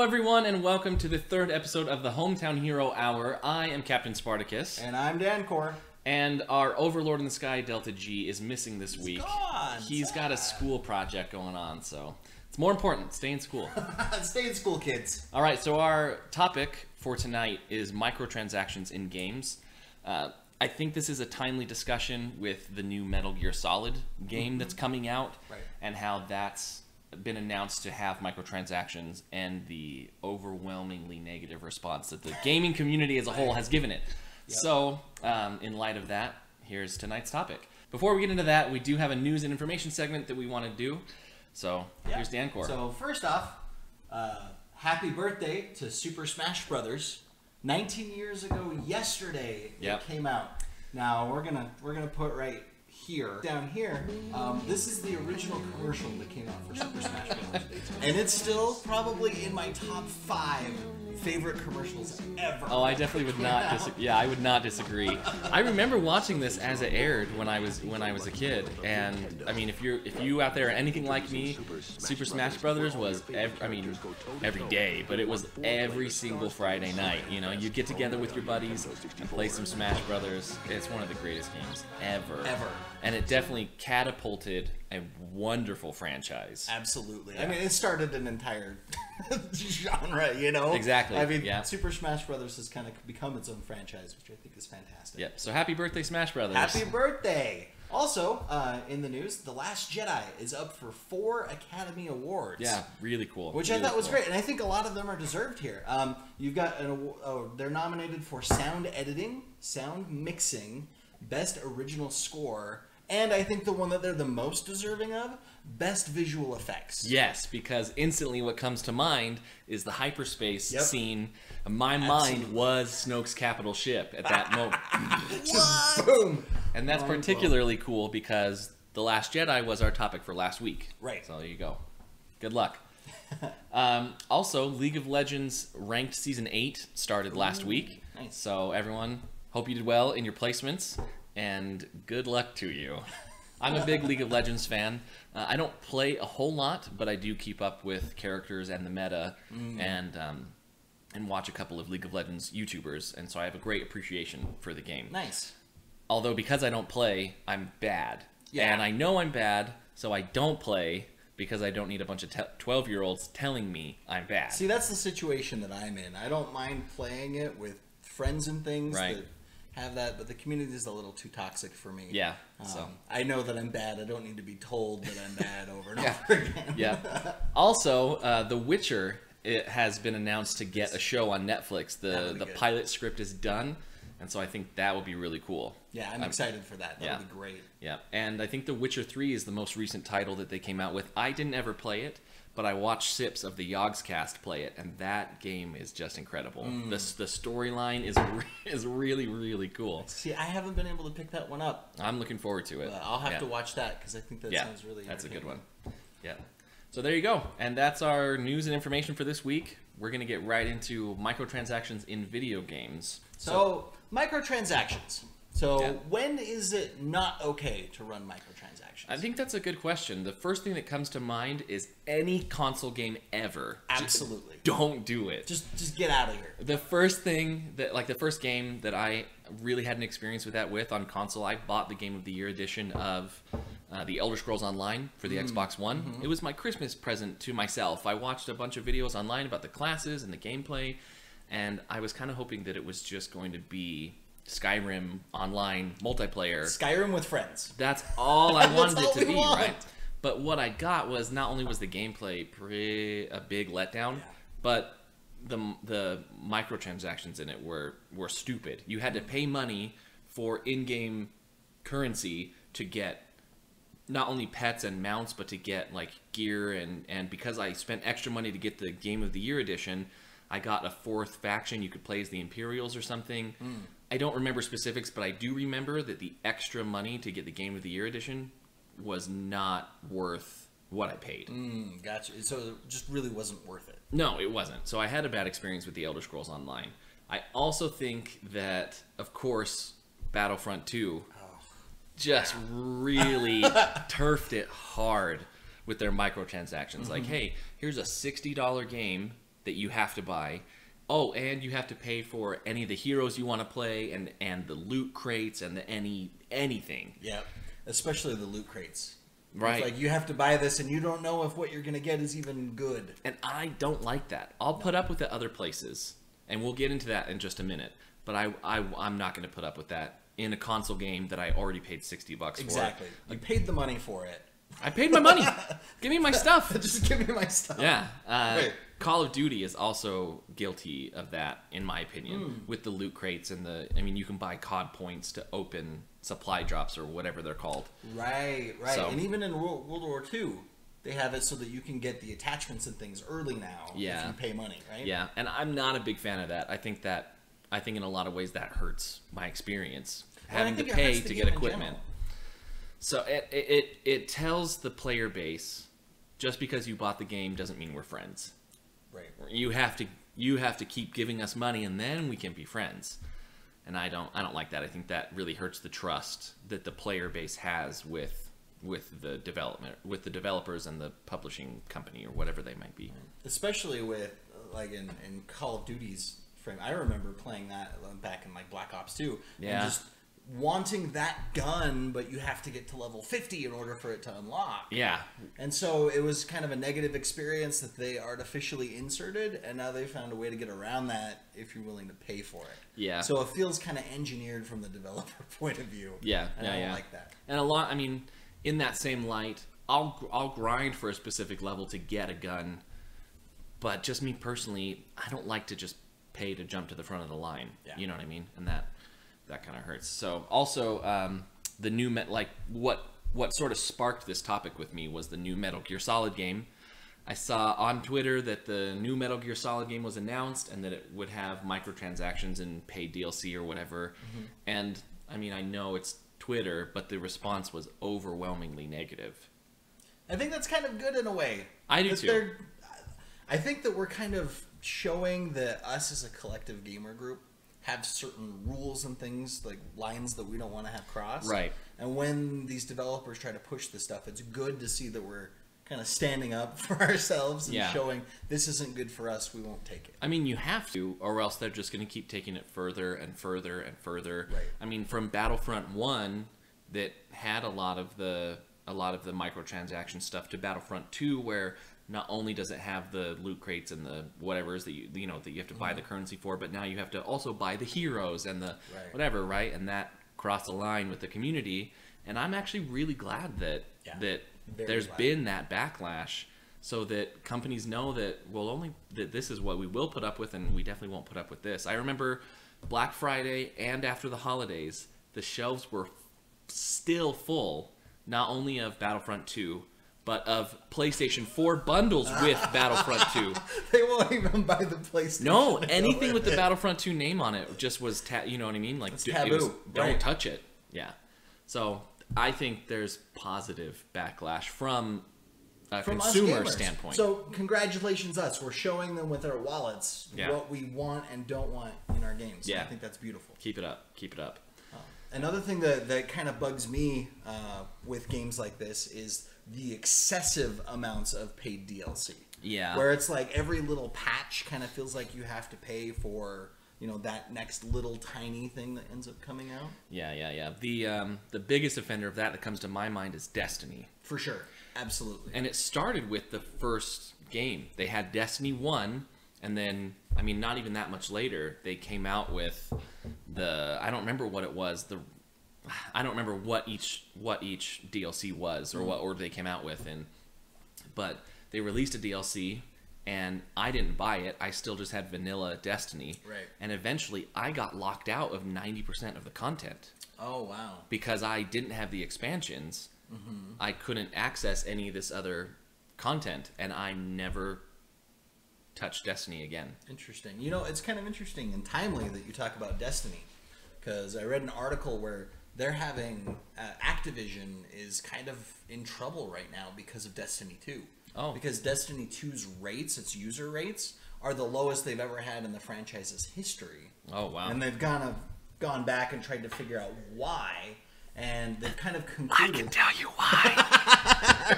everyone, and welcome to the third episode of the Hometown Hero Hour. I am Captain Spartacus. And I'm Dancor. And our Overlord in the Sky, Delta G, is missing this week. Gone. He's got a school project going on, so it's more important. Stay in school. Stay in school, kids. All right, so our topic for tonight is microtransactions in games. I think this is a timely discussion with the new Metal Gear Solid game that's coming out, and how that's been announced to have microtransactions and the overwhelmingly negative response that the gaming community as a whole has given it. Yep. So, in light of that, here's tonight's topic. Before we get into that, we do have a news and information segment that we want to do. So, here's Dancor. So, first off, happy birthday to Super Smash Brothers. 19 years ago yesterday it came out. Now we're gonna put right here, down here. This is the original commercial that came out for Super Smash Brothers, and it's still probably in my top 5 favorite commercials ever. Oh, I definitely would not disagree. Yeah, I would not disagree. I remember watching this as it aired when I was a kid, and I mean, if you out there are anything like me, Super Smash Brothers was every day, but it was every single Friday night. You know, you get together with your buddies and play some Smash Brothers. It's one of the greatest games ever. And it definitely catapulted a wonderful franchise. Absolutely. Yeah. I mean, it started an entire genre, you know? Exactly. I mean, Super Smash Brothers has kind of become its own franchise, which I think is fantastic. Yep. So happy birthday, Smash Brothers. Happy birthday. Also, in the news, The Last Jedi is up for 4 Academy Awards. Yeah, really cool. Which I thought was great, and I think a lot of them are deserved here. You've got they're nominated for sound editing, sound mixing, best original score, and I think the one that they're the most deserving of, best visual effects. Yes, because instantly what comes to mind is the hyperspace scene. My mind was Snoke's capital ship at that moment. Just boom! And that's particularly cool because The Last Jedi was our topic for last week. Right. So there you go. Good luck. Also, League of Legends Ranked Season 8 started last week. Nice. So everyone, hope you did well in your placements. And good luck to you. I'm a big League of Legends fan. I don't play a whole lot, but I do keep up with characters and the meta, and watch a couple of League of Legends YouTubers, and so I have a great appreciation for the game. Nice. Although because I don't play, I'm bad. Yeah. And I know I'm bad, so I don't play because I don't need a bunch of 12-year-olds telling me I'm bad. See, that's the situation that I'm in. I don't mind playing it with friends and things that have that, but the community is a little too toxic for me. Yeah. So I know that I'm bad. I don't need to be told that I'm bad over and over again. Yeah. Also, The Witcher, it has been announced to get a show on Netflix. The pilot script is done, and so I think that will be really cool. Yeah, I'm excited for that. That'll be great. Yeah, and I think The Witcher 3 is the most recent title that they came out with. I didn't ever play it, but I watched sips of the Yogscast play it, and that game is just incredible. The storyline is really, really cool. See, I haven't been able to pick that one up. I'm looking forward to it. I'll have to watch that, because I think that sounds really that's a good one. Yeah. So there you go. And that's our news and information for this week. We're going to get right into microtransactions in video games. So microtransactions. So when is it not okay to run microtransactions? I think that's a good question. The first thing that comes to mind is any console game ever. Absolutely. Just don't do it. Just get out of here. The first thing that, like the first game that I really had an experience with that with on console, I bought the Game of the Year edition of the Elder Scrolls Online for the Xbox One. It was my Christmas present to myself. I watched a bunch of videos online about the classes and the gameplay, and I was kind of hoping that it was just going to be Skyrim online multiplayer. Skyrim with friends. That's all I wanted it to be, right? But what I got was not only was the gameplay a big letdown, but the microtransactions in it were stupid. You had to pay money for in-game currency to get not only pets and mounts, but to get like gear, and because I spent extra money to get the Game of the Year edition, I got a 4th faction. You could play as the Imperials or something. I don't remember specifics, but I do remember that the extra money to get the Game of the Year edition was not worth what I paid. Gotcha. So it just really wasn't worth it. No, it wasn't. So I had a bad experience with the Elder Scrolls Online. I also think that, of course, Battlefront 2 just really turfed it hard with their microtransactions. Like, hey, here's a $60 game that you have to buy. Oh, and you have to pay for any of the heroes you want to play, and the loot crates, and the anything. Yeah, especially the loot crates. Right. It's like you have to buy this, and you don't know if what you're going to get is even good. And I don't like that. I'll put up with it other places, and we'll get into that in just a minute. But I'm not going to put up with that in a console game that I already paid $60 for. Exactly. You paid the money for it. I paid my money. Give me my stuff. Just give me my stuff. Yeah. Call of Duty is also guilty of that, in my opinion, with the loot crates and you can buy COD points to open supply drops or whatever they're called. Right. So, and even in World War II, they have it so that you can get the attachments and things early now if you pay money, right? Yeah, and I'm not a big fan of that. I think in a lot of ways that hurts my experience, having to pay to get equipment. So it tells the player base, just because you bought the game doesn't mean we're friends. Right. You have to keep giving us money, and then we can be friends. And I don't like that. I think that really hurts the trust that the player base has with the developers and the publishing company or whatever they might be. Especially with like in Call of Duty's frame. I remember playing that back in like Black Ops 2. Yeah. And just wanting that gun, but you have to get to level 50 in order for it to unlock. Yeah. And so it was kind of a negative experience that they artificially inserted, and now they found a way to get around that if you're willing to pay for it. Yeah. So it feels kind of engineered from the developer point of view. Yeah. And I don't like that. And in that same light, I'll grind for a specific level to get a gun, but just me personally, I don't like to just pay to jump to the front of the line. Yeah. You know what I mean? And that kind of hurts. So also, the new what sort of sparked this topic with me was the new Metal Gear Solid game. I saw on Twitter that the new Metal Gear Solid game was announced and that it would have microtransactions and paid DLC or whatever. Mm-hmm. And I know it's Twitter, but the response was overwhelmingly negative. I think that's kind of good in a way. I do too. I think that we're kind of showing that us as a collective gamer group have certain rules and things, like lines that we don't want to have crossed. Right. And when these developers try to push this stuff, it's good to see that we're kind of standing up for ourselves and showing this isn't good for us, we won't take it. You have to, or else they're just going to keep taking it further and further and further. Right. From Battlefront 1 that had a lot of the microtransaction stuff to Battlefront 2 where not only does it have the loot crates and the whatever's that you have to buy the currency for, but now you have to also buy the heroes and the whatever, right? And that crossed the line with the community. And I'm actually really glad that there's been that backlash, so that companies know that that this is what we will put up with, and we definitely won't put up with this. I remember Black Friday and after the holidays, the shelves were still full, not only of Battlefront 2, but of PlayStation 4 bundles with Battlefront 2. They won't even buy the PlayStation. No, anything with the Battlefront 2 name on it just was, you know what I mean? Like, taboo. Don't touch it. Yeah. So I think there's positive backlash from a consumer standpoint. So congratulations us. We're showing them with our wallets what we want and don't want in our games. Yeah. I think that's beautiful. Keep it up. Keep it up. Another thing that kind of bugs me with games like this is the excessive amounts of paid DLC. Yeah. Where it's like every little patch kind of feels like you have to pay for, that next little tiny thing that ends up coming out. Yeah. The biggest offender of that comes to my mind is Destiny. For sure. Absolutely. And it started with the first game. They had Destiny 1, and then, not even that much later, they came out with I don't remember what it was, I don't remember what each DLC was or what order they came out with, but they released a DLC, and I didn't buy it. I still just had vanilla Destiny. Right. And eventually I got locked out of 90% of the content. Oh, wow. Because I didn't have the expansions. Mm-hmm. I couldn't access any of this other content, and I never touched Destiny again. Interesting. It's kind of interesting and timely that you talk about Destiny, because I read an article where they're having Activision is kind of in trouble right now because of Destiny 2. Oh. Because Destiny 2's rates, its user rates, are the lowest they've ever had in the franchise's history. Oh, wow. And they've gone back and tried to figure out why. and they've kind of I concluded. can tell you why.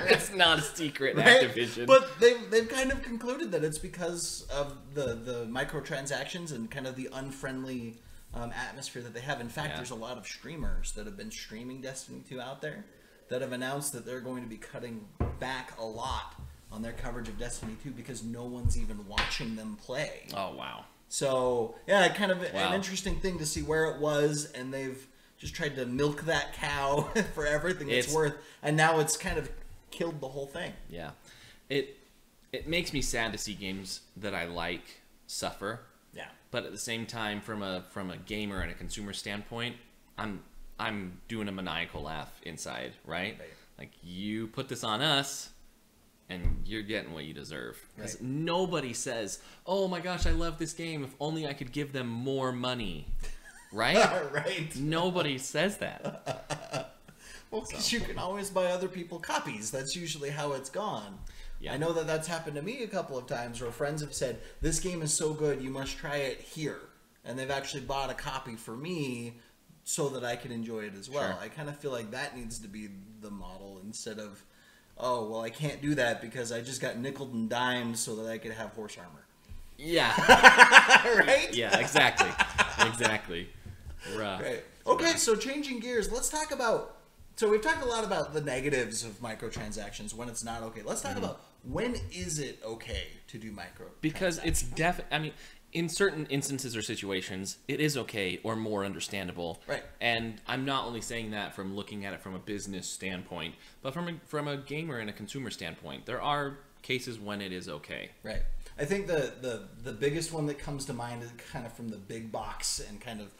It's not a secret, right? Activision. But they've kind of concluded that it's because of the microtransactions and kind of the unfriendly atmosphere that they have. In fact, there's a lot of streamers that have been streaming Destiny 2 out there that have announced that they're going to be cutting back a lot on their coverage of Destiny 2 because no one's even watching them play. Oh, wow. So, yeah, kind of an interesting thing to see where it was, and they've just tried to milk that cow for everything it's worth, and now it's kind of killed the whole thing. Yeah. It makes me sad to see games that I like suffer. Yeah. But at the same time, from a gamer and a consumer standpoint, I'm doing a maniacal laugh inside, right? Like, you put this on us, and you're getting what you deserve. Because nobody says, oh my gosh, I love this game. If only I could give them more money. Right? Right. Nobody says that. Well, because you can always buy other people copies. That's usually how it's gone. Yeah. I know that that's happened to me a couple of times where friends have said, this game is so good, you must try it here. And they've actually bought a copy for me so that I can enjoy it as well. Sure. I kind of feel like that needs to be the model instead of, oh, well, I can't do that because I just got nickeled and dimed so that I could have horse armor. Yeah. Right? Yeah, exactly. Exactly. Right. Okay, so changing gears, let's talk about, so we've talked a lot about the negatives of microtransactions, when it's not okay. Let's talk about when is it okay to do microtransactions? Because it's I mean, in certain instances or situations, it is okay or more understandable. Right. And I'm not only saying that from looking at it from a business standpoint, but from a gamer and a consumer standpoint. There are cases when it is okay. Right. I think the biggest one that comes to mind is kind of from the big box and kind of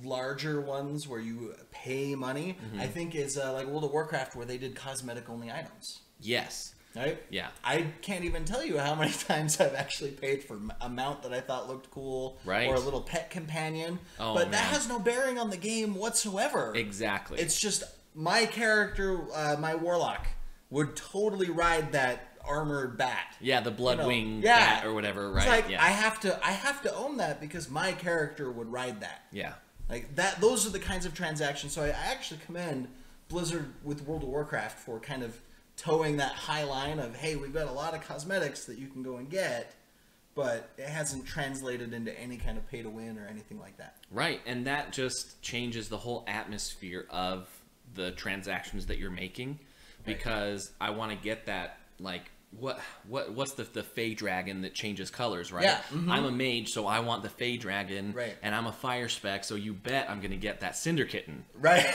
larger ones where you pay money. I think is like World of Warcraft where they did cosmetic only items. Yes. Right? Yeah. I can't even tell you how many times I've actually paid for a mount that I thought looked cool. Right. Or a little pet companion. Oh, but that has no bearing on the game whatsoever. Exactly. It's just my character, my warlock, would totally ride that armored bat. Yeah, the Bloodwing bat or whatever, right? It's like, yeah. I have to own that because my character would ride that. Yeah. Like that, those are the kinds of transactions. So I actually commend Blizzard with World of Warcraft for kind of towing that high line of, hey, we've got a lot of cosmetics that you can go and get, but it hasn't translated into any kind of pay to win or anything like that. Right, and that just changes the whole atmosphere of the transactions that you're making, because I want to get that, like, what's the Fey Dragon that changes colors, right? Yeah. I'm a mage, so I want the Fey Dragon, right. And I'm a fire spec, so you bet I'm going to get that Cinder Kitten. Right,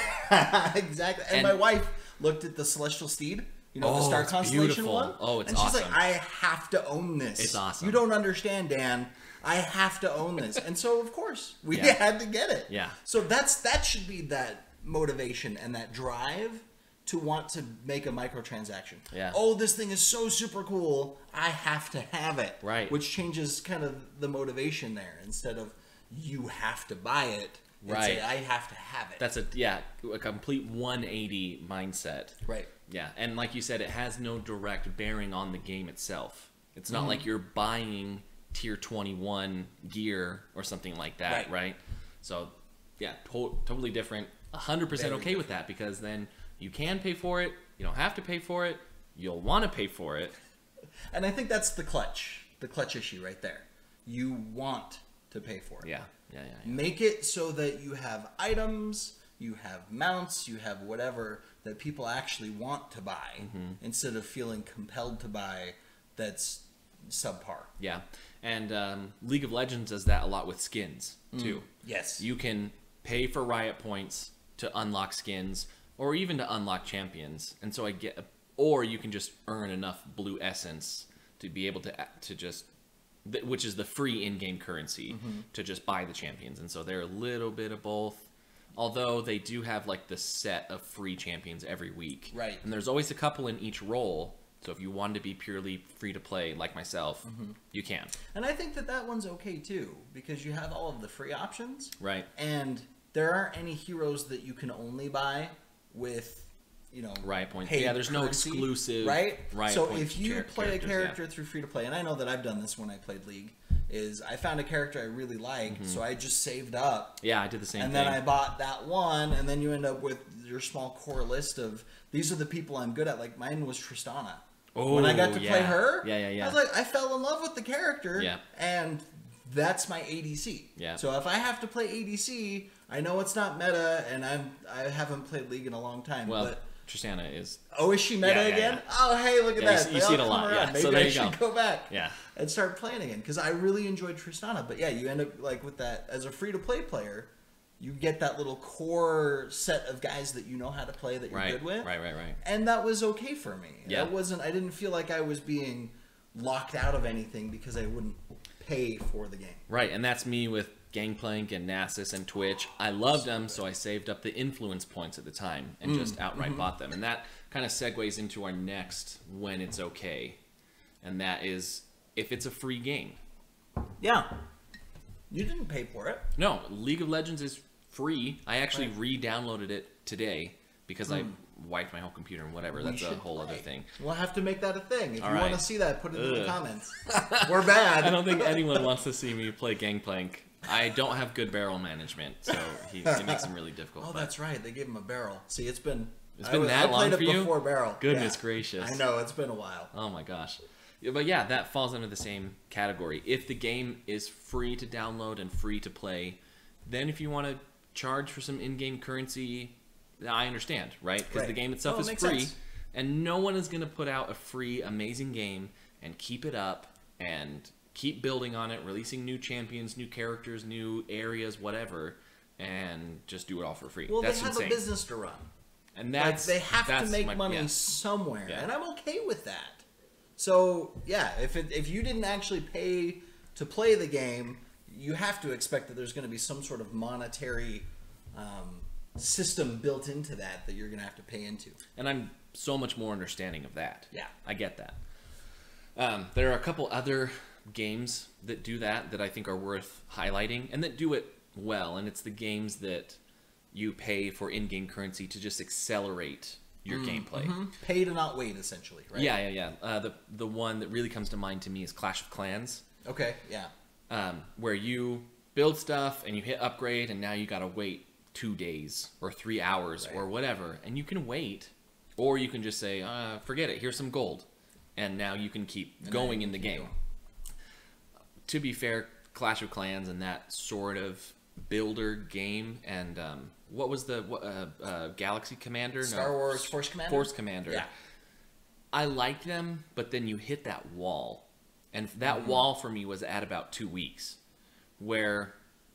exactly. And my wife looked at the Celestial Steed, you know, the Star Constellation beautiful. one. Oh, it's and she's awesome. like, I have to own this. It's awesome. You don't understand, Dan. I have to own this. And so, of course, we had to get it. Yeah. So that should be that motivation and that drive to want to make a microtransaction. Yeah. Oh, this thing is so super cool. I have to have it. Right. Which changes kind of the motivation there. Instead of you have to buy it. Right. Say, I have to have it. That's a complete 180 mindset. Right. Yeah, and like you said, it has no direct bearing on the game itself. It's not like you're buying tier 21 gear or something like that, right? So, yeah, totally different. 100% okay with that, because then you can pay for it. You don't have to pay for it. You'll want to pay for it. And I think that's the clutch issue right there. You want to pay for it. Yeah. Make it so that you have items, you have mounts, you have whatever that people actually want to buy instead of feeling compelled to buy that's subpar. Yeah. And League of Legends does that a lot with skins, too. Yes. You can pay for Riot points to unlock skins or even to unlock champions. And so or you can just earn enough blue essence to be able to just, which is the free in-game currency, to just buy the champions. And so they're a little bit of both. Although they do have like the set of free champions every week. Right. And there's always a couple in each role. So if you want to be purely free to play like myself, you can. And I think that one's okay too, because you have all of the free options. Right. And there aren't any heroes that you can only buy with, you know, Riot points. paid Yeah, there's no currency, exclusive right? Riot So points if you play a character yeah. through free to play, and I know that I've done this when I played League, is I found a character I really liked, so I just saved up. Yeah, I did the same thing. And then I bought that one, and then you end up with your small core list of, these are the people I'm good at. Like, mine was Tristana. Oh, when I got to play her, I was like, I fell in love with the character, yeah. and that's my ADC. Yeah. So if I have to play ADC, I know it's not meta, and I haven't played League in a long time. Well, but Tristana is. Oh, is she meta again? Yeah. Oh, hey, look at that. You see it a lot. Yeah. Maybe so there I you should go back. Yeah. And start playing again, because I really enjoyed Tristana. But yeah, you end up like with that as a free-to-play player. You get that little core set of guys that you know how to play that you're good with. Right. And that was okay for me. Yeah. I didn't feel like I was being locked out of anything because I wouldn't pay for the game. Right, and that's me with Gangplank and Nasus and Twitch. I loved them, so I saved up the influence points at the time and just outright bought them. And that kind of segues into our next when it's okay. And that is if it's a free game. Yeah. You didn't pay for it. No, League of Legends is free. I actually re-downloaded it today because I wiped my whole computer and whatever. That's a whole other thing. We'll have to make that a thing. If you right. want to see that, put it in the comments. We're bad. I don't think anyone wants to see me play Gangplank. I don't have good barrel management, so it makes him really difficult. Oh, that's right. They gave him a barrel. See, it's been that long for you? Before barrel. Goodness gracious. I know, it's been a while. Oh my gosh. But yeah, that falls under the same category. If the game is free to download and free to play, then if you want to charge for some in-game currency, I understand, right? Because the game itself is free, sense. And no one is going to put out a free, amazing game and keep it up and keep building on it, releasing new champions, new characters, new areas, whatever, and just do it all for free. Well, that's they have insane. a business to run. And that's, they have to make money somewhere, and I'm okay with that. So yeah, if you didn't actually pay to play the game, you have to expect that there's going to be some sort of monetary system built into that you're going to have to pay into. And I'm so much more understanding of that. Yeah, I get that. There are a couple other games that do that I think are worth highlighting and that do it well. And it's the games that you pay for in-game currency to just accelerate your gameplay. Pay to not wait, essentially, right? Yeah. The one that really comes to mind to me is Clash of Clans. Okay, yeah. Where you build stuff and you hit upgrade and now you gotta wait 2 days or 3 hours or whatever. And you can wait, or you can just say, forget it, here's some gold. And now you can keep going in the game. To be fair, Clash of Clans and that sort of builder game and what was the Galaxy Commander? Star Wars Force Commander? Force Commander. Yeah. I liked them, but then you hit that wall. And that wall for me was at about 2 weeks, where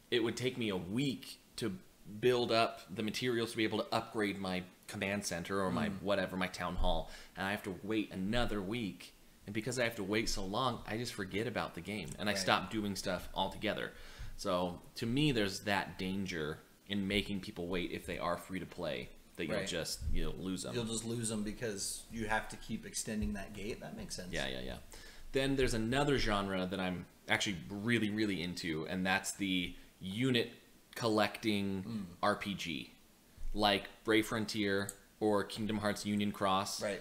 it would take me a week to build up the materials to be able to upgrade my command center or my whatever, my town hall. And I have to wait another week. And because I have to wait so long, I just forget about the game. And I stop doing stuff altogether. So to me, there's that danger in making people wait if they are free to play, that you'll lose them. You'll just lose them because you have to keep extending that gate. That makes sense. Yeah. Then there's another genre that I'm actually really, really into, and that's the unit collecting RPG, like Brave Frontier or Kingdom Hearts Union Cross. Right.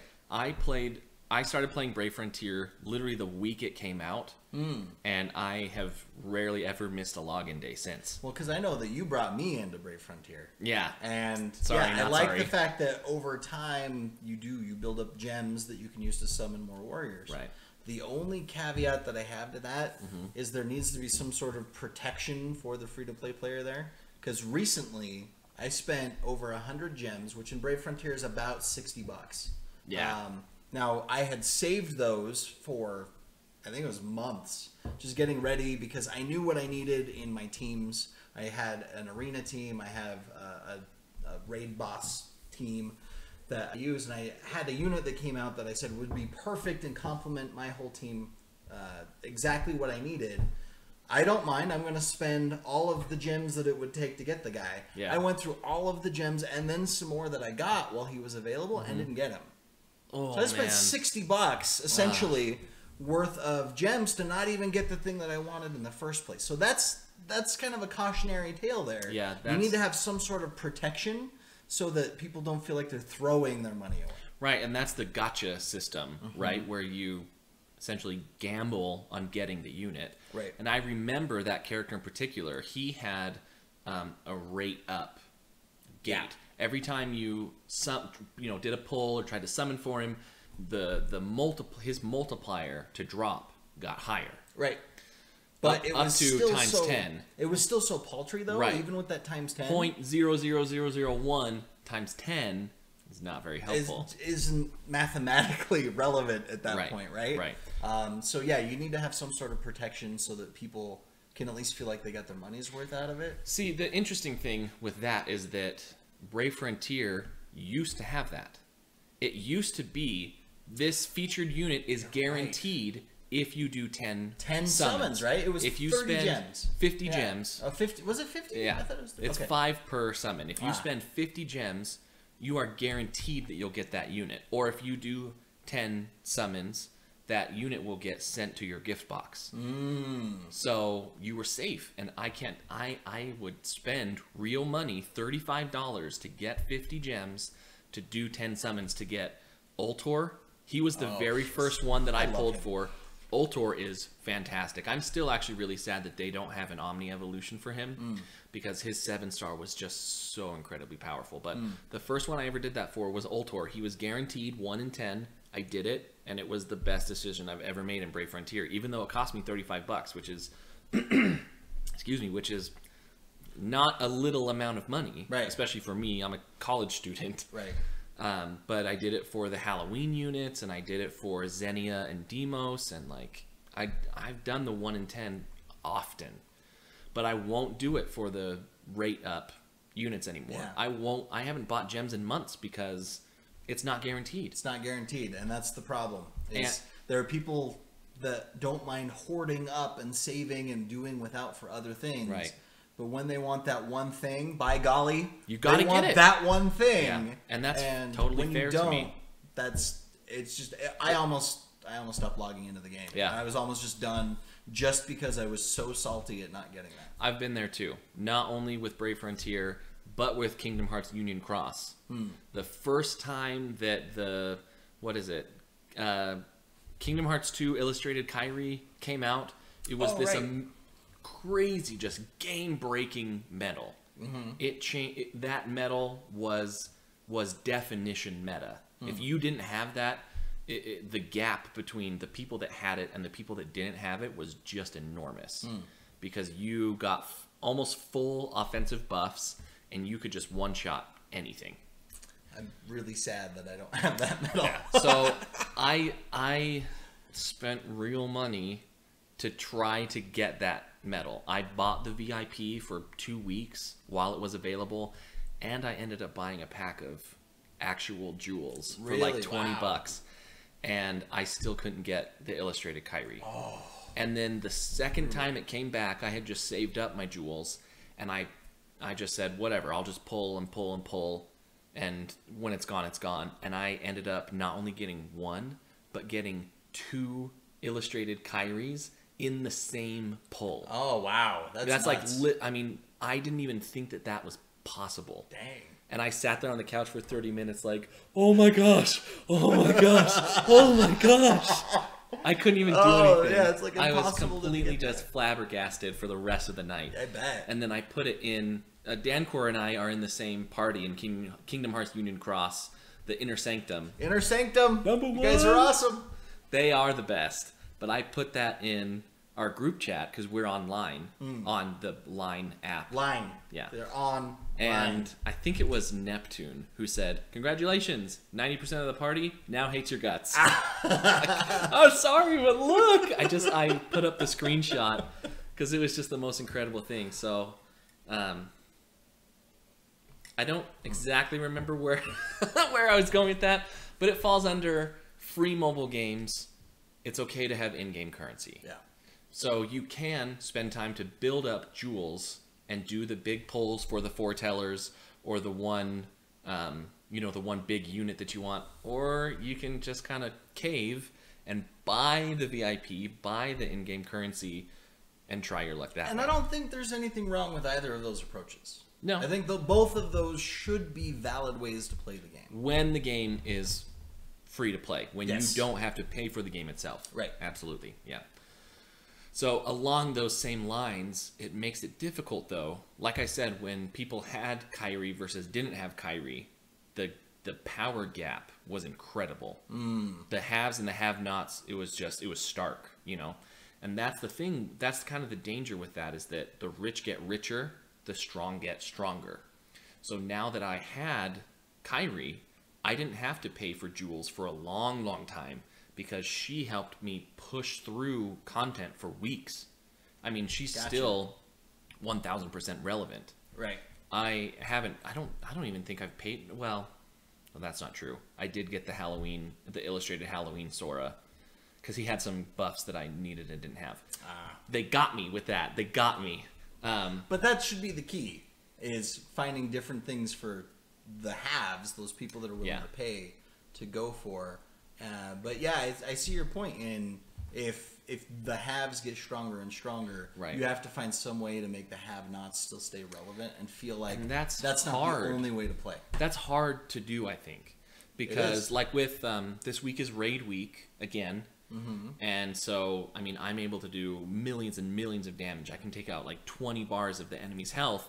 I started playing Brave Frontier literally the week it came out, and I have rarely ever missed a login day since. Well, because I know that you brought me into Brave Frontier. Yeah. And I like the fact that over time you build up gems that you can use to summon more warriors. Right. The only caveat that I have to that is there needs to be some sort of protection for the free-to-play player there. Because recently I spent over 100 gems, which in Brave Frontier is about $60. Yeah. Now, I had saved those for, I think it was months, just getting ready because I knew what I needed in my teams. I had an arena team. I have a raid boss team that I use, and I had a unit that came out that I said would be perfect and complement my whole team, exactly what I needed. I don't mind. I'm going to spend all of the gems that it would take to get the guy. Yeah. I went through all of the gems and then some more that I got while he was available and didn't get him. Oh, so I spent $60 essentially worth of gems to not even get the thing that I wanted in the first place. So that's kind of a cautionary tale there. Yeah, you need to have some sort of protection so that people don't feel like they're throwing their money away. Right, and that's the gotcha system, right? Where you essentially gamble on getting the unit. Right. And I remember that character in particular. He had a rate up gate. Yeah. Every time you did a pull or tried to summon for him, his multiplier to drop got higher. Right. But it was still times 10. It was still so paltry though, right. Even with that times 10. 0.00001 times 10 is not very helpful. Isn't mathematically relevant at that point, right? Right. So yeah, you need to have some sort of protection so that people can at least feel like they got their money's worth out of it. See, the interesting thing with that is that Brave Frontier used to have that. It used to be this featured unit is guaranteed if you do 10 summons, right? It was if you 30 spend gems. 50 gems. 50, was it 50? Yeah. I thought it was 30. It's 5 per summon. If you spend 50 gems, you are guaranteed that you'll get that unit. Or if you do 10 summons, that unit will get sent to your gift box. So you were safe. And I would spend real money, $35 to get 50 gems to do 10 summons to get Ultor. He was the very first one that I pulled for. Ultor is fantastic. I'm still actually really sad that they don't have an Omni evolution for him because his 7-star was just so incredibly powerful. But the first one I ever did that for was Ultor. He was guaranteed 1 in 10. I did it, and it was the best decision I've ever made in Brave Frontier, even though it cost me $35, which is, excuse me, which is not a little amount of money, right? Especially for me. I'm a college student, right? But I did it for the Halloween units, and I did it for Xenia and Demos, and like I've done the 1 in 10 often, but I won't do it for the rate up units anymore. Yeah. I haven't bought gems in months because it's not guaranteed. It's not guaranteed, and that's the problem. There are people that don't mind hoarding up and saving and doing without for other things. Right. But when they want that one thing, by golly, you gotta get it. That one thing, yeah. And that's totally fair to me. It's just I almost stopped logging into the game. Yeah, I was almost just done just because I was so salty at not getting that. I've been there too. Not only with Brave Frontier, but with Kingdom Hearts Union Cross. The first time that Kingdom Hearts 2 Illustrated Kairi came out, it was crazy, just game-breaking metal. It changed. That metal was definition meta. If you didn't have that, the gap between the people that had it and the people that didn't have it was just enormous, because you got almost full offensive buffs and you could just one-shot anything. I'm really sad that I don't have that medal. Yeah. So I spent real money to try to get that medal. I bought the VIP for 2 weeks while it was available, and I ended up buying a pack of actual jewels for like $20, and I still couldn't get the Illustrated Kairi. And then the second time it came back, I had just saved up my jewels, and I just said, whatever, I'll just pull and pull and pull, and when it's gone, it's gone. And I ended up not only getting 1, but getting 2 Illustrated Kairis in the same pull. Oh, wow. That's nuts. Like, I mean, I didn't even think that was possible. Dang. And I sat there on the couch for 30 minutes like, oh my gosh, oh my gosh, oh my gosh. I couldn't even do anything. Yeah, it's like impossible. I was completely just flabbergasted for the rest of the night. I bet. And then I put it in, Dancor and I are in the same party in Kingdom Hearts Union Cross, the Inner Sanctum. Inner Sanctum. Number 1. You guys are awesome. They are the best. But I put that in our group chat because we're online on the Line app. Line. Yeah. They're on And Line. I think it was Neptune who said, congratulations, 90% of the party now hates your guts. I'm sorry, but look. I put up the screenshot because it was just the most incredible thing. So I don't exactly remember where I was going with that, but it falls under free mobile games. It's okay to have in-game currency. Yeah. So you can spend time to build up jewels and do the big pulls for the foretellers or the one, the one big unit that you want, or you can just kind of cave and buy the VIP, buy the in-game currency, and try your luck that way. And I don't think there's anything wrong with either of those approaches. No. I think both of those should be valid ways to play the game. When the game is free to play, when you don't have to pay for the game itself. Right. Absolutely. Yeah. So along those same lines, it makes it difficult, though. Like I said, when people had Kyrie versus didn't have Kyrie, the power gap was incredible. The haves and the have-nots, it was stark, you know. And that's the thing, that's kind of the danger with that, is that the rich get richer, the strong get stronger. So now that I had Kyrie, I didn't have to pay for jewels for a long, long time, because she helped me push through content for weeks. I mean, she's still 1000% relevant. Right. I don't even think I've paid, well, that's not true. I did get the illustrated Halloween Sora, because he had some buffs that I needed and didn't have. They got me with that. They got me. But that should be the key, is finding different things for the haves, those people that are willing to pay to go for. But yeah, I see your point in if the haves get stronger and stronger, you have to find some way to make the have-nots still stay relevant and feel like that's not hard. The only way to play. That's hard to do, I think, because like with this week is raid week again, and so I mean I'm able to do millions and millions of damage. I can take out like 20 bars of the enemy's health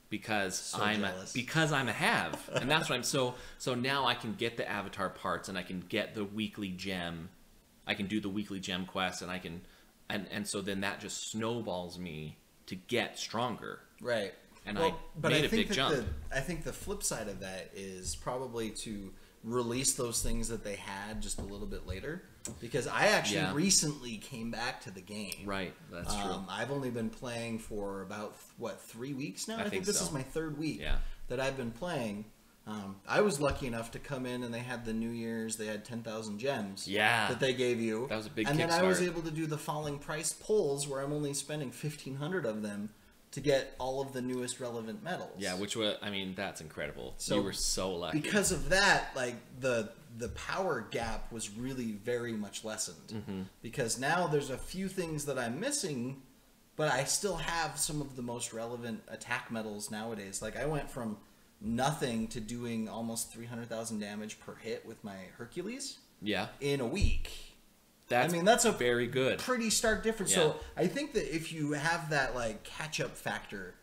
because I'm a have, and that's what I'm so now I can get the avatar parts and I can get the weekly gem. I can do the weekly gem quest, and I can, and so then that just snowballs me to get stronger. Right. And I made a big jump. I think the flip side of that is probably to release those things that they had just a little bit later, because I actually recently came back to the game. Right. That's true. I've only been playing for about 3 weeks now. I think this is my third week that I've been playing. I was lucky enough to come in and they had the New Year's, they had 10,000 gems that they gave you. That was a big And kickstart. then I was able to do the falling price pulls where I'm only spending 1,500 of them to get all of the newest relevant medals. Yeah, which was, I mean, that's incredible. So you were so lucky. Because of that, like the power gap was really very much lessened. Because now there's a few things that I'm missing, but I still have some of the most relevant attack medals nowadays. Like I went from nothing to doing almost 300,000 damage per hit with my Hercules in a week. That's a very good, pretty stark difference. So I think that if you have that like catch-up factor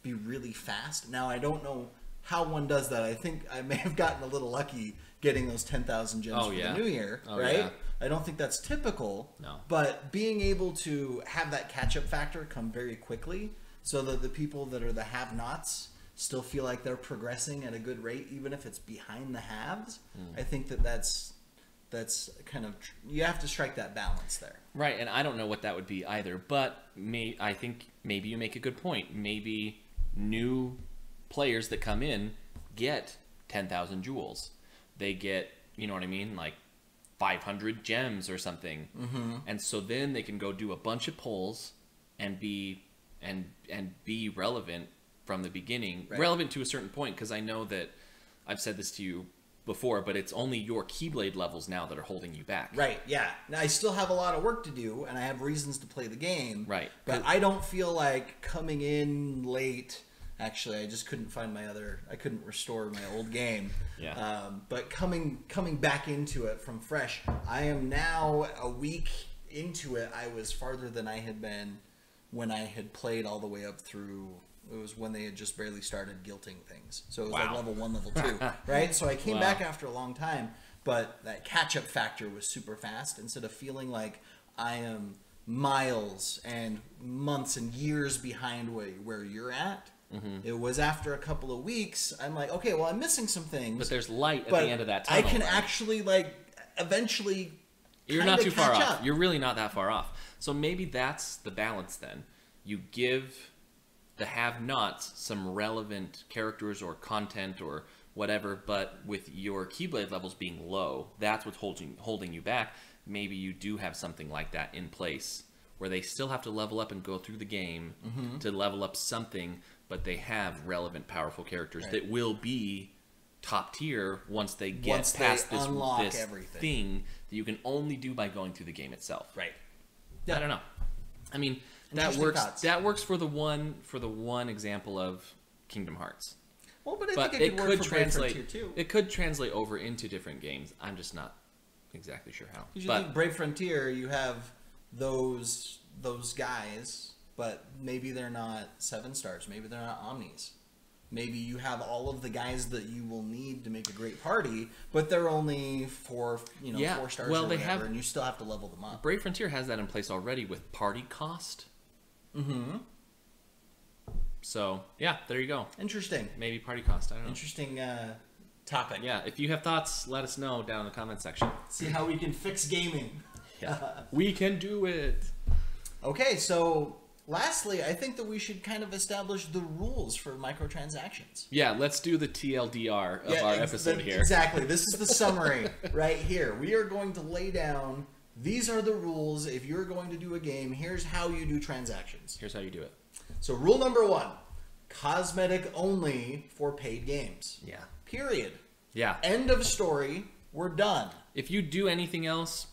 be really fast. Now I don't know how one does that. I think I may have gotten a little lucky getting those 10,000 gems for the new year, right? Yeah. I don't think that's typical. No. But being able to have that catch-up factor come very quickly so that the people that are the have-nots still feel like they're progressing at a good rate, even if it's behind the haves. I think that's kind of, you have to strike that balance there. Right, and I don't know what that would be either, but I think maybe you make a good point. Maybe new players that come in get 10,000 jewels. They get, you know what I mean, like 500 gems or something. And so then they can go do a bunch of pulls and be relevant from the beginning, relevant to a certain point, because I know that I've said this to you before, but it's only your Keyblade levels now that are holding you back. Right, yeah. Now, I still have a lot of work to do, and I have reasons to play the game. Right. But I don't feel like coming in late. Actually, I just couldn't find I couldn't restore my old game. But coming back into it from fresh, I am now a week into it. I was farther than I had been when I had played all the way up through. It was when they had just barely started guilting things. So it was like level 1, level 2, right? So I came back after a long time, but that catch-up factor was super fast. Instead of feeling like I am miles and months and years behind where you're at, it was after a couple of weeks, I'm like, okay, well, I'm missing some things. But there's light at the end of that tunnel. I can actually, like, eventually You're not too far off. You're really not that far off. So maybe that's the balance then. You give the have-nots some relevant characters or content or whatever, but with your Keyblade levels being low, that's what's holding you back. Maybe you do have something like that in place where they still have to level up and go through the game to level up something, but they have relevant, powerful characters that will be top tier once they get past this thing that you can only do by going through the game itself. Right. I don't know. I mean, that works for the one example of Kingdom Hearts. Well, but I think it could translate. It could translate over into different games. I'm just not exactly sure how. Because you think Brave Frontier, you have those guys, but maybe they're not 7 stars. Maybe they're not omnis. Maybe you have all of the guys that you will need to make a great party, but they're only 4 stars or whatever, and you still have to level them up. Brave Frontier has that in place already with party cost. Mm-hmm. So, yeah, there you go. Interesting. Maybe party cost, I don't know. Interesting topic. Yeah, if you have thoughts, let us know down in the comment section. See how we can fix gaming. Yeah, we can do it. Okay, so lastly, I think that we should kind of establish the rules for microtransactions. Yeah, let's do the TLDR of our episode here. Exactly. This is the summary right here. We are going to lay down, these are the rules. If you're going to do a game, here's how you do transactions. Here's how you do it. So rule number 1, cosmetic only for paid games. Yeah. Period. Yeah. End of story. We're done. If you do anything else,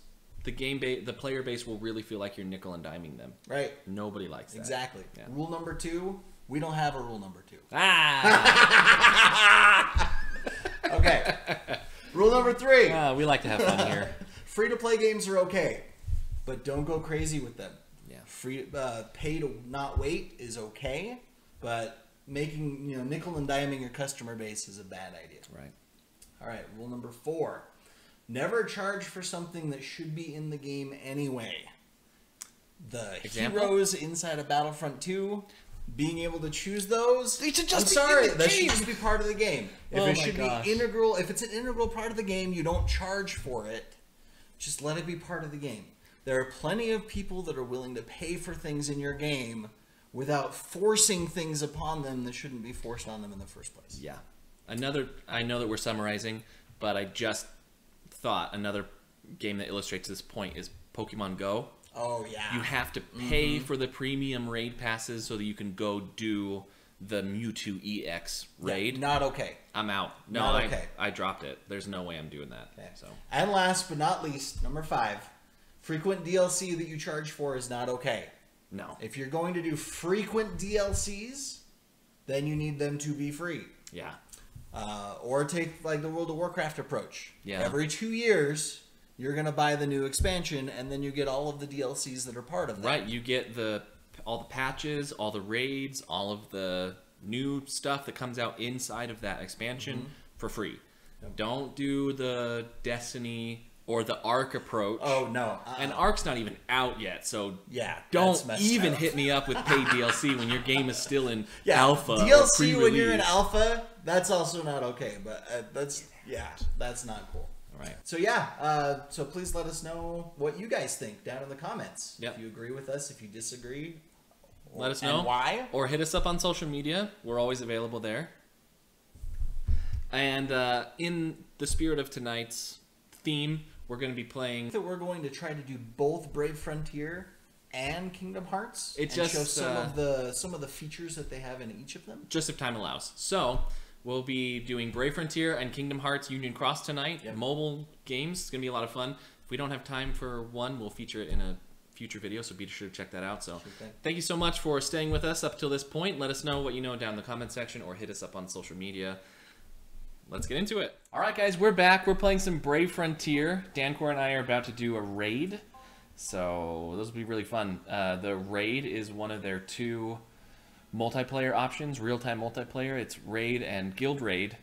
the player base will really feel like you're nickel and diming them. Right. Nobody likes that. Exactly. Yeah. Rule number 2, we don't have a rule number 2. Ah! Okay. Rule number 3. We like to have fun here. Free-to-play games are okay, but don't go crazy with them. Yeah. Pay to not wait is okay, but making nickel and diming your customer base is a bad idea. Right. All right. Rule number 4: never charge for something that should be in the game anyway. The heroes inside of Battlefront 2, being able to choose those. They should just that should just be part of the game. If it should be integral, if it's an integral part of the game, you don't charge for it. Just let it be part of the game. There are plenty of people that are willing to pay for things in your game without forcing things upon them that shouldn't be forced on them in the first place. Yeah. I know that we're summarizing, but I just thought another game that illustrates this point is Pokemon Go. Oh, yeah. You have to pay for the premium raid passes so that you can go do the Mewtwo EX raid. Yeah, not okay. I'm out. No, not okay. I dropped it. There's no way I'm doing that. Okay. So. And last but not least, number 5, frequent DLC that you charge for is not okay. No. If you're going to do frequent DLCs, then you need them to be free. Yeah. Or take like the World of Warcraft approach. Yeah. Every 2 years, you're going to buy the new expansion, and then you get all of the DLCs that are part of that. Right. You get all the patches, all the raids, all of the new stuff that comes out inside of that expansion for free. Yep. Don't do the Destiny or the Arc approach. Oh, no. And Arc's not even out yet, so yeah, don't even hit me up with paid DLC when your game is still in alpha. DLC when you're in alpha, that's also not okay, but that's not cool. All right. So so please let us know what you guys think down in the comments. Yep. If you agree with us, if you disagree, let us know. And why? Or hit us up on social media. We're always available there. And in the spirit of tonight's theme, we're going to be playing. We're going to try to do both Brave Frontier and Kingdom Hearts. Show some of the features that they have in each of them. Just if time allows. So we'll be doing Brave Frontier and Kingdom Hearts Union Cross tonight. Yep. Mobile games. It's going to be a lot of fun. If we don't have time for one, we'll feature it in a future video, so be sure to check that out. So thank you so much for staying with us up till this point. Let us know what you know down in the comment section, or hit us up on social media. Let's get into it. All right, guys, we're back. We're playing some Brave Frontier. Dancor and I are about to do a raid, so those will be really fun. The raid is one of their 2 multiplayer options, real-time multiplayer. It's raid and guild raid,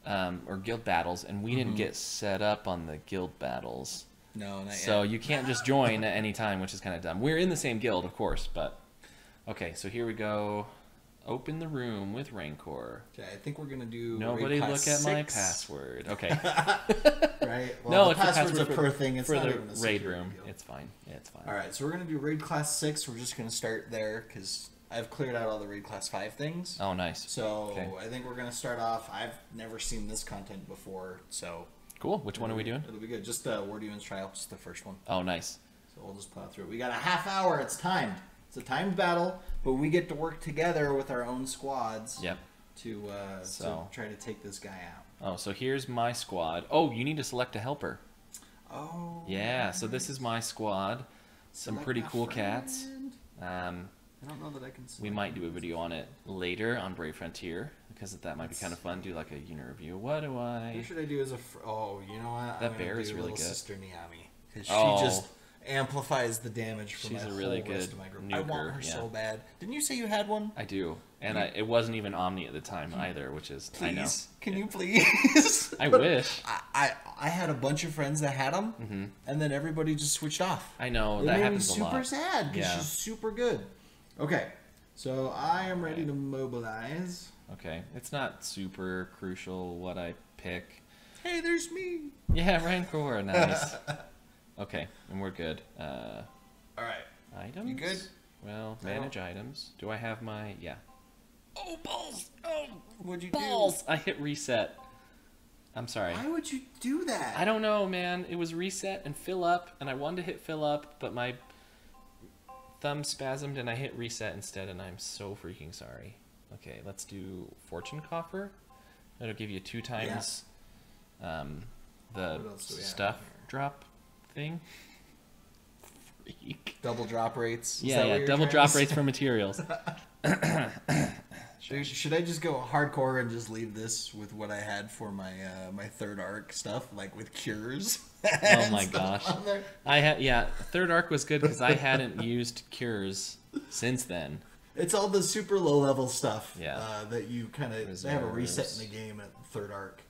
or guild battles, and we didn't get set up on the guild battles. No, not yet. So you can't just join at any time, which is kind of dumb. We're in the same guild, of course, but okay. So here we go. Open the room with Rancor. Okay, I think we're gonna do. Nobody look at my password. Okay. Right. Well, no, the password's a per thing. It's for not the even a raid room. Deal. It's fine. Yeah, it's fine. All right, so we're gonna do raid class 6. We're just gonna start there because I've cleared out all the raid class 5 things. Oh, nice. So I think we're gonna start off. I've never seen this content before, so. Cool. Which one are we doing? It'll be good. Just War Demons Trial, just the first one. Oh, nice. So we'll just plow through it. We got a half hour. It's timed. It's a timed battle, but we get to work together with our own squads. Yep. To try to take this guy out. Oh, so here's my squad. Oh, you need to select a helper. Oh. Yeah. So this is my squad. Some pretty cool cats. I don't know that I can select. We might do a video on it later on Brave Frontier, because that might be kind of fun. Do like a unit review. What do I... What should I do as a... Oh, you know what? That bear is really good. Sister Niami. Because she just amplifies the damage for She's my a really whole good rest of my group. nuker, I want her so bad. Didn't you say you had one? I do. And it wasn't even Omni at the time either, which is... Please? I know. Can you please? I wish. I had a bunch of friends that had them, and then everybody just switched off. I know. It That made happens me a lot. super sad, because she's super good. Okay, so I am ready to mobilize. Okay. It's not super crucial what I pick. Hey, there's me. Yeah, Rancor. Nice. Okay, and we're good. All right. Items? You good? Well, manage items. Do I have my... Yeah. Oh, balls! Oh, What'd you balls! I hit reset. I'm sorry. Why would you do that? I don't know, man. It was reset and fill up, and I wanted to hit fill up, but my thumb spasmed and I hit reset instead, and I'm so freaking sorry. Okay, let's do Fortune Coffer. That'll give you 2 times the stuff drop thing. Freak. Double drop rates. Yeah, double drop rates for materials. Should I just go hardcore and just leave this with what I had for my my third arc stuff, like with cures? Oh my gosh! Third arc was good because I hadn't used cures since then. It's all the super low level stuff that you kind of they have a reset in the game at third arc.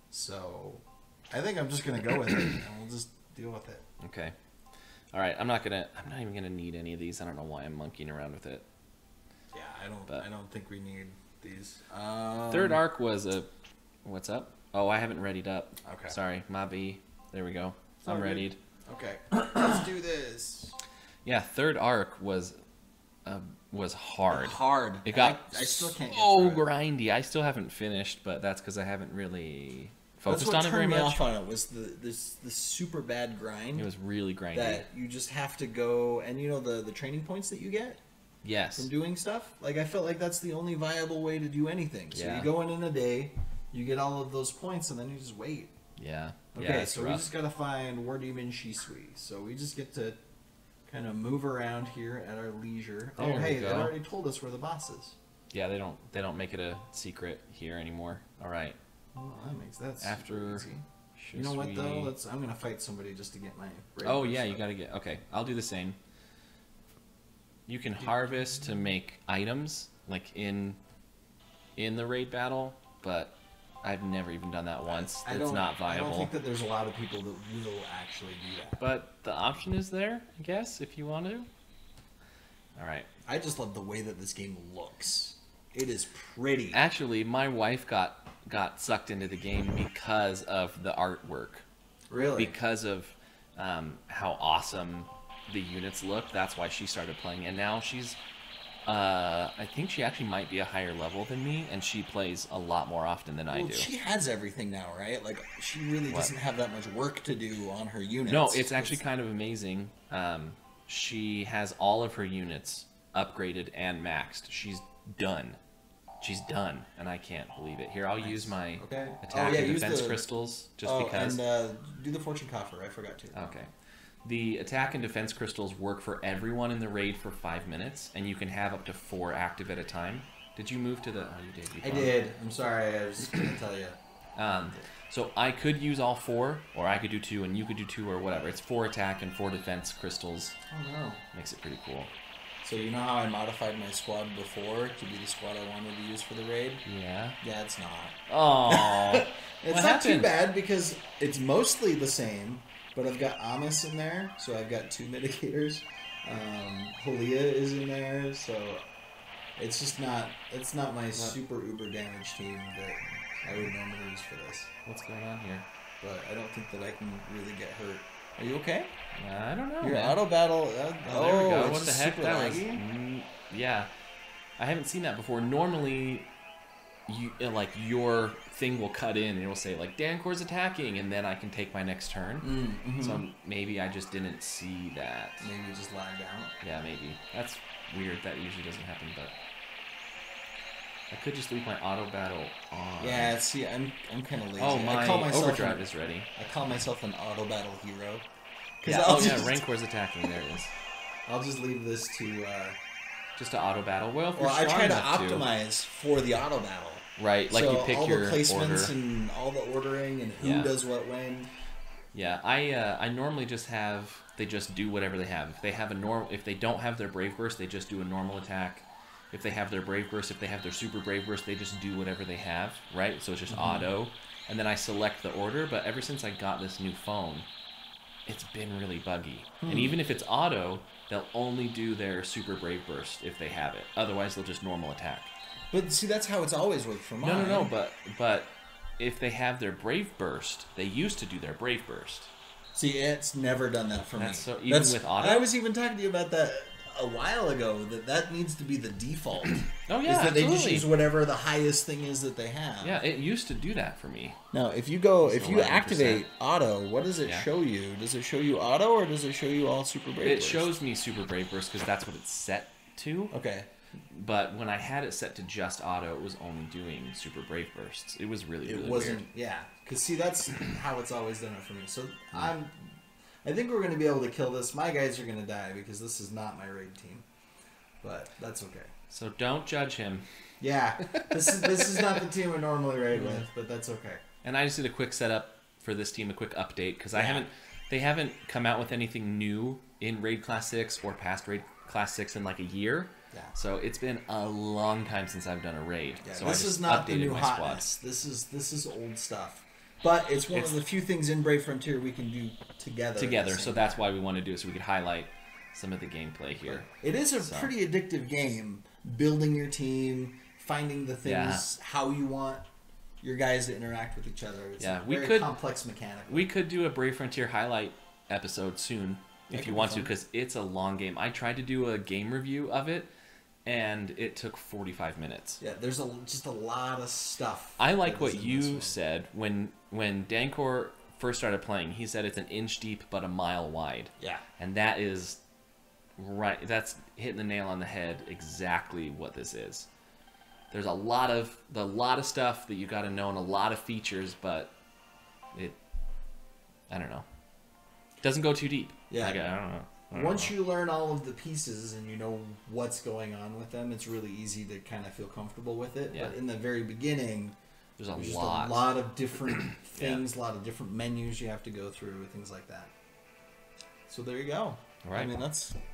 So I think I'm just gonna go with it and we'll just deal with it. Okay. All right. I'm not even gonna need any of these. I don't know why I'm monkeying around with it. Yeah, I don't think we need these. Third arc was a... What's up? Oh, I haven't readied up. Okay. Sorry, my B. There we go. I'm readied. Okay, let's do this. Yeah, third arc was hard. It got I still can't so get through it. grindy. I still haven't finished, but that's because I haven't really focused That's what on it very turned me much. off on it was the super bad grind. It was really grindy. That you just have to go, and you know the training points that you get Yes. from doing stuff. Like I felt like that's the only viable way to do anything. So you go in a day, you get all of those points, and then you just wait. Yeah. Okay, so we just gotta find War Demon Shisui. So we just get to kind of move around here at our leisure. There hey, we they go. already told us where the boss is. Yeah, they don't make it a secret here anymore. All right. Well, that makes that After easy. You know what though? I'm gonna fight somebody just to get my. Oh yeah, you gotta get. Okay, I'll do the same. You can harvest to make items like in the raid battle, but I've never even done that once. It's not viable. I don't think that there's a lot of people that will actually do that. But the option is there, I guess, if you want to. All right. I just love the way that this game looks. It is pretty. Actually, my wife got sucked into the game because of the artwork. Really? Because of how awesome the units look. That's why she started playing. And now she's... I think she actually might be a higher level than me, and she plays a lot more often than I do. She has everything now, right? Like, she really doesn't have that much work to do on her units. No, it's actually kind of amazing. She has all of her units upgraded and maxed. She's done. And I can't believe it. Here, I'll use my attack and defense crystals, just because. And do the fortune coffer. I forgot to. Okay. The attack and defense crystals work for everyone in the raid for 5 minutes, and you can have up to 4 active at a time. Did you move to the... Oh, you did. I did. I'm sorry. I was just going to tell you. So I could use all 4, or I could do 2, and you could do 2, or whatever. It's 4 attack and 4 defense crystals. Oh, no. Makes it pretty cool. So you know how I modified my squad before to be the squad I wanted to use for the raid? Yeah. Yeah, it's not. Oh. It's not too bad because it's mostly the same, but I've got Amos in there, so I've got 2 mitigators. Halia is in there, so it's just not. It's not my super uber damage team that I would normally use for this. What's going on here? But I don't think that I can really get hurt. Are you okay? I don't know. Your auto battle. There we go. What the heck? That was. Yeah, I haven't seen that before. Normally, your thing will cut in and it will say like Dancor's attacking, and then I can take my next turn. So maybe I just didn't see that. Maybe it just lagged out. Yeah, maybe. That's weird. That usually doesn't happen, but I could just leave my auto battle on. Yeah, see, I'm kind of lazy. Oh, my overdrive is ready. I call myself an auto battle hero. Yeah, Rancor's attacking. There it is. I'll just leave this to Just an auto battle. Well, if you're I try to enough optimize for the auto battle. Right, like so you pick all your the placements order. and all the ordering and who does what when. Yeah, I normally just have they just do whatever they have. If they have if they don't have their Brave Burst, they just do a normal attack. If they have their Brave Burst, if they have their Super Brave Burst, they just do whatever they have, right? So it's just auto, and then I select the order. But ever since I got this new phone, it's been really buggy. And even if it's auto, they'll only do their Super Brave Burst if they have it. Otherwise, they'll just normal attack. But see, that's how it's always worked for mine. No. But if they have their Brave Burst, they used to do their Brave Burst. See, it's never done that for me. So even with auto. I was even talking to you about that a while ago. That needs to be the default. Oh yeah, is that they just absolutely. use whatever the highest thing is that they have. Yeah, it used to do that for me. Now, if you 11%. activate auto, what does it show you? Does it show you auto or does it show you all Super Brave Burst? It shows me Super Brave Burst because that's what it's set to. Okay. But when I had it set to just auto, it was only doing Super Brave Bursts. It was really wasn't weird. Yeah, because see, that's how it's always done it for me. So I think we're going to be able to kill this. My guys are going to die because this is not my raid team, but that's okay. So don't judge him. Yeah, this is not the team I normally raid with, but that's okay. And I just did a quick setup for this team, a quick update because they haven't come out with anything new in Raid Class 6 or past Raid Class 6 in like a year. Yeah. So it's been a long time since I've done a raid. Yeah, so this I just is not updated the new my hotness. squad. This is old stuff. But it's one of the few things in Brave Frontier we can do together. So that's why we want to do it, so we could highlight some of the gameplay here. It is a pretty addictive game, building your team, finding the things, how you want your guys to interact with each other. It's a very complex mechanic. We could do a Brave Frontier highlight episode soon if you want to, because it's a long game. I tried to do a game review of it, and it took 45 minutes. Yeah, there's just a lot of stuff. I like what you said when Dancor first started playing. He said it's an inch deep but a mile wide. Yeah. And that is right. That's hitting the nail on the head. Exactly what this is. There's a lot of stuff that you got to know and a lot of features, but I don't know. It doesn't go too deep. Yeah. I don't know. Once you learn all of the pieces and you know what's going on with them, it's really easy to kind of feel comfortable with it. Yeah. But in the very beginning, there's a lot of different things, a lot of different menus you have to go through, things like that. So there you go. All right. I mean, do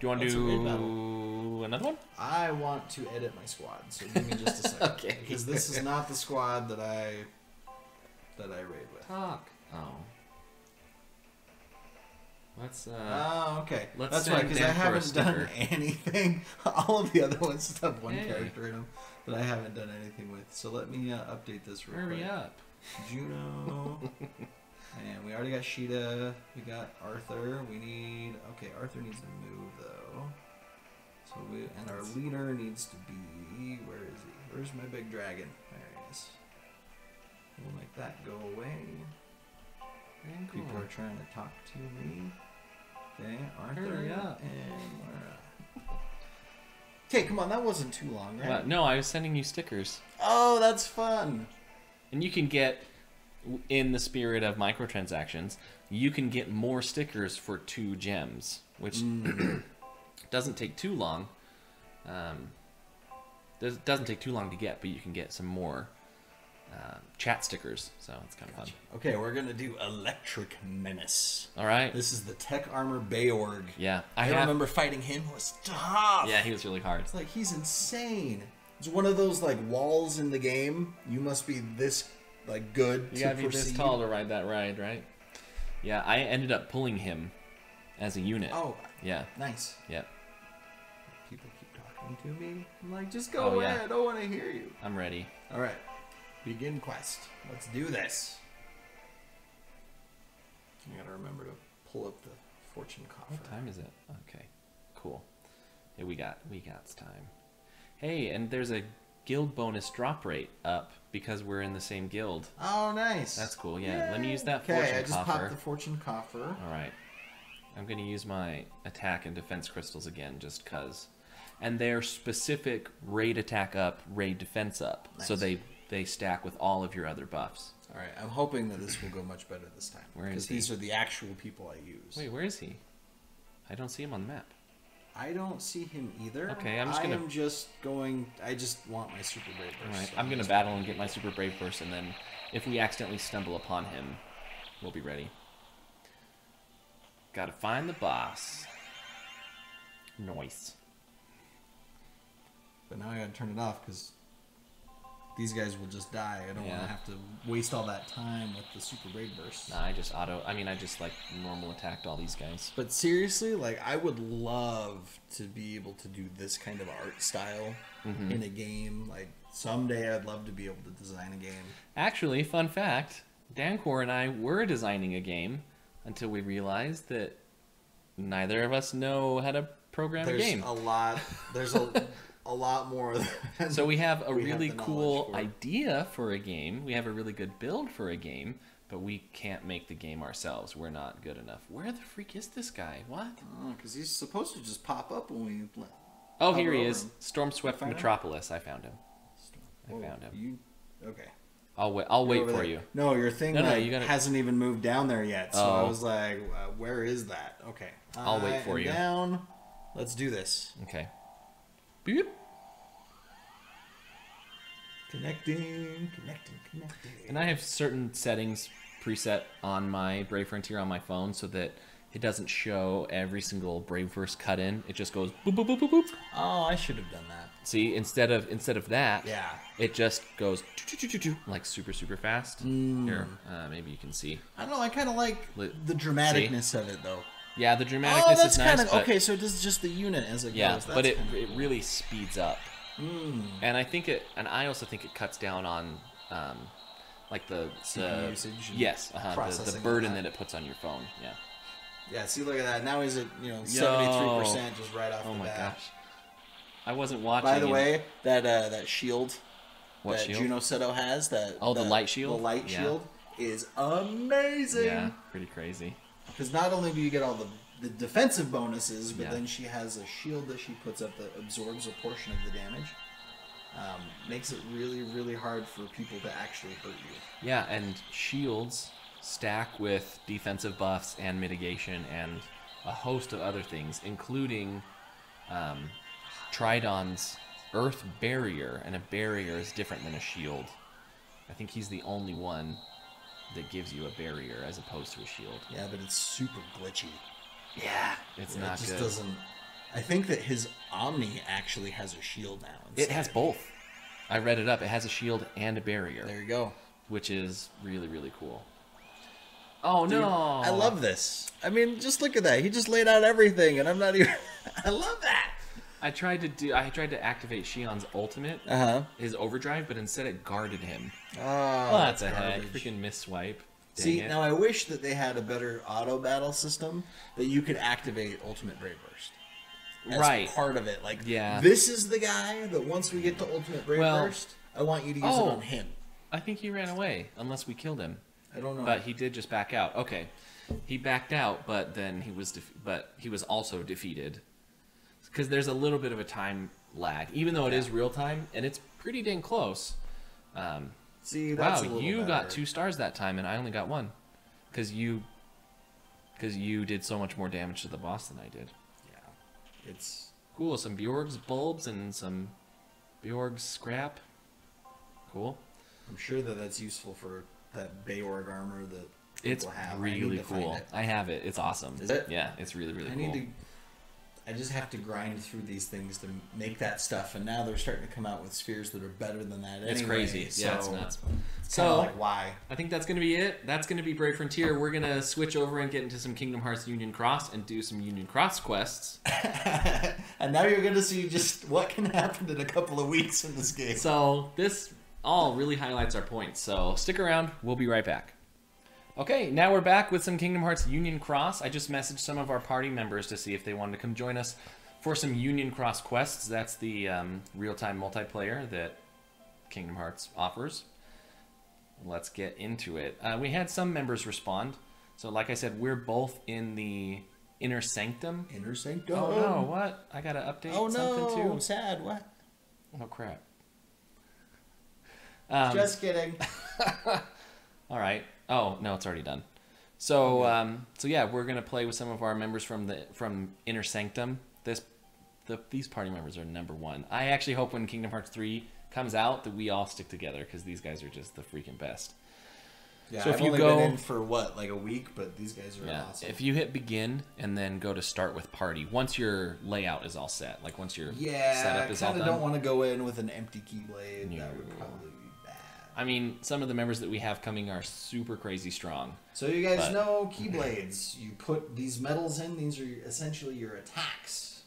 you want to do another one? I want to edit my squad, so give me just a second. Okay. Because this is not the squad that I raid with. Talk. Oh. Let's. Okay. Let's That's right, because I haven't done anything. All of the other ones just have one character in them that I haven't done anything with. So let me update this real quick. Hurry up. Juno. And we already got Sheeta. We got Arthur. Okay, Arthur needs to move though. So and our leader needs to be. Where is he? Where's my big dragon? There he is. We'll make that go away. People are trying to talk to me. Okay, Arthur. Hurry up. And Laura. Okay, come on, that wasn't too long, right? Well, no, I was sending you stickers. Oh, that's fun. And you can get, in the spirit of microtransactions, you can get more stickers for 2 gems, which doesn't take too long. Doesn't take too long to get, but you can get some more chat stickers, so it's kind of fun. Okay, we're gonna do Electric Menace. All right. This is the Tech Armor Bayorg. Yeah, I remember fighting him. It was tough. Yeah, he was really hard. It's like he's insane. It's one of those like walls in the game. You must be this like good. You gotta be this tall to ride that ride, right? Yeah, I ended up pulling him as a unit. Oh, yeah, nice. Yeah. People keep talking to me. I'm like, just go away. Yeah. I don't want to hear you. I'm ready. All right. Begin quest. Let's do this. I gotta remember to pull up the fortune coffer. What time is it? Okay, cool. Hey, we got time. Hey, and there's a guild bonus drop rate up because we're in the same guild. Oh, nice. That's cool. Yeah, yay. Let me use that fortune coffer. Okay, I just popped the fortune coffer. All right. I'm gonna use my attack and defense crystals again, just cause. And they're specific raid attack up, raid defense up. Nice. So they stack with all of your other buffs. All right, I'm hoping that this will go much better this time. Where is he? Because these are the actual people I use. Wait, where is he? I don't see him on the map. I don't see him either. Okay, I just want my Super Brave Burst. All right, so I'm going to battle and get my Super Brave Burst, and then if we accidentally stumble upon him, we'll be ready. Gotta find the boss. Nice. But now I gotta turn it off because these guys will just die. I don't want to have to waste all that time with the Super Brave Burst. Nah, I just like normal attacked all these guys. But seriously, like, I would love to be able to do this kind of art style in a game. Like, someday I'd love to be able to design a game. Actually, fun fact, Dancor and I were designing a game until we realized that neither of us know how to program a game. There's a lot more. So we have a really cool idea for a game. We have a really good build for a game, but we can't make the game ourselves. We're not good enough. Where the freak is this guy? What? Oh, because he's supposed to just pop up when we... Oh, here he is. Stormswept Metropolis. I found him. I found him. Okay. I'll wait for you. No, your thing hasn't even moved down there yet. So I was like, where is that? Okay. I'll wait for you. Down. Let's do this. Okay. Boop. Connecting. And I have certain settings preset on my Brave Frontier on my phone so that it doesn't show every single Brave Verse cut in. It just goes boop, boop, boop, boop, boop. Oh, I should have done that. See, instead of that, yeah, it just goes like super fast. Here, maybe you can see. I don't know. I kind of like the dramaticness of it, though. Yeah, the dramaticness is nice. Okay, so this is just the unit as it goes. Yeah, but it really speeds up. And I also think it cuts down on like the CPU usage. Yes, the burden that it puts on your phone. Yeah. Yeah, see, look at that. Now he's at 73% just right off the bat. Oh my gosh. I wasn't watching. By the way, that shield that shield? Juno Seto has, the light shield? The light shield is amazing. Yeah, pretty crazy. Because not only do you get all the defensive bonuses, but then she has a shield that she puts up that absorbs a portion of the damage. Makes it really, really hard for people to actually hurt you. Yeah, and shields stack with defensive buffs and mitigation and a host of other things, including Tridon's Earth Barrier, and a barrier is different than a shield. I think he's the only one that gives you a barrier as opposed to a shield. Yeah, but it's super glitchy. Yeah, it's not good. Doesn't. I think that his Omni actually has a shield now. It has both. I read it up. It has a shield and a barrier. There you go. Which is really, really cool. Oh, dude, no. I love this. I mean, just look at that. He just laid out everything, and I'm not even... I love that. I tried to activate Shion's ultimate, his overdrive, but instead it guarded him. Oh, that's a heck. Freaking misswipe. See, now I wish that they had a better auto battle system that you could activate Ultimate Brave Burst. As part of it. Like, this is the guy that once we get to Ultimate Brave Burst, I want you to use it on him. I think he ran away, unless we killed him. I don't know. But he did just back out. Okay. He backed out, but then he was also defeated. Because there's a little bit of a time lag, even though it is real time, and it's pretty dang close. See, that's wow, you got 2 stars that time, and I only got 1, because you did so much more damage to the boss than I did. Yeah, it's cool. Some Bjorg's bulbs and some Bjorg's scrap. Cool. I'm sure that's useful for that Beorg armor that it's people have. Really cool. I have it. It's awesome. Is it? Yeah, it's really, really cool. I just have to grind through these things to make that stuff, and now they're starting to come out with spheres that are better than that anyway. It's crazy. So yeah, it's nuts. So, like, why? I think that's going to be it. That's going to be Brave Frontier. We're going to switch over and get into some Kingdom Hearts Union Cross and do some Union Cross quests. And now you're going to see just what can happen in a couple of weeks in this game. So this all really highlights our points. So stick around. We'll be right back. Okay, now we're back with some Kingdom Hearts Union Cross. I just messaged some of our party members to see if they wanted to come join us for some Union Cross quests. That's the real-time multiplayer that Kingdom Hearts offers. Let's get into it. We had some members respond. So like I said, we're both in the Inner Sanctum. Inner Sanctum? Oh no, what? I gotta update something too? Oh no, I'm sad, what? Oh crap. Just kidding. Alright. Oh, no, it's already done. So, so yeah, we're gonna play with some of our members from Inner Sanctum. This these party members are #1. I actually hope when Kingdom Hearts 3 comes out that we all stick together because these guys are just the freaking best. Yeah, so if I've you only go been in for what, like a week, but these guys are awesome. If you hit begin and then go to start with party, once your layout is all set, like once your setup is all done. I kind of don't want to go in with an empty keyblade. No. That would probably be bad. I mean, some of the members that we have coming are super crazy strong. So you guys know keyblades. You put these medals in. These are essentially your attacks.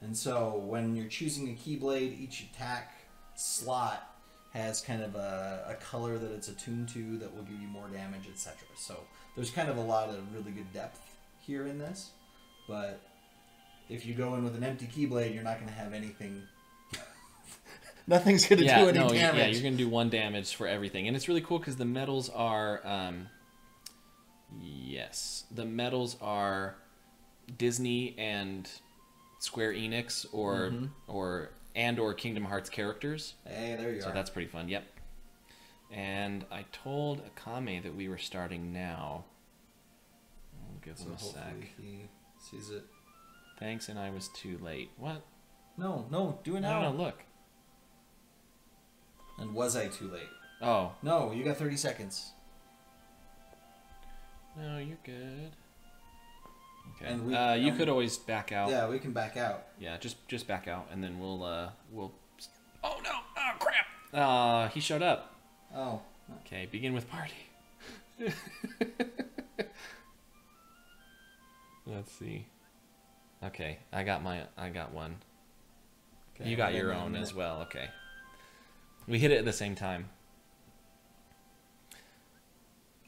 And so when you're choosing a keyblade, each attack slot has kind of a color that it's attuned to that will give you more damage, etc. So there's kind of a lot of really good depth here in this. But if you go in with an empty keyblade, you're not going to have anything. Nothing's going to do any damage. Yeah, you're going to do 1 damage for everything. And it's really cool because the medals are... the medals are Disney and Square Enix or Kingdom Hearts characters. Hey, there you are. So that's pretty fun. Yep. And I told Akame that we were starting now. I'll give him a sec. He sees it. Thanks, and I was too late. What? No, do it now. No, look. And was I too late? Oh. No, you got 30 seconds. No, you're good. Okay. And you could always back out. Yeah, we can back out. Yeah, just back out, and then we'll. Oh no! Oh crap! He showed up. Oh. Okay, begin with party. Let's see. Okay, I got one. Okay, you got your own as well. Okay. We hit it at the same time.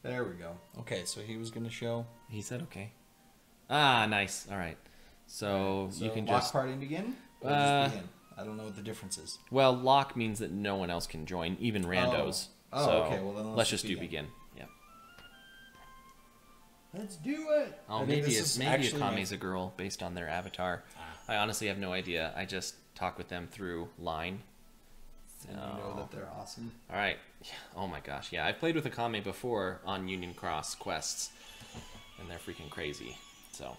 There we go. Okay, so he was gonna show. He said okay. Ah, nice. All right. So you can lock just party begin. Or just begin. I don't know what the difference is. Well, lock means that no one else can join, even randos. Oh, so okay. Well, then let's just do begin. Yeah. Let's do it. Oh, maybe Akame's a girl based on their avatar. I honestly have no idea. I just talk with them through line. So. And you know that they're awesome. All right. Oh my gosh. Yeah, I've played with Akame before on Union Cross quests, and they're freaking crazy. So,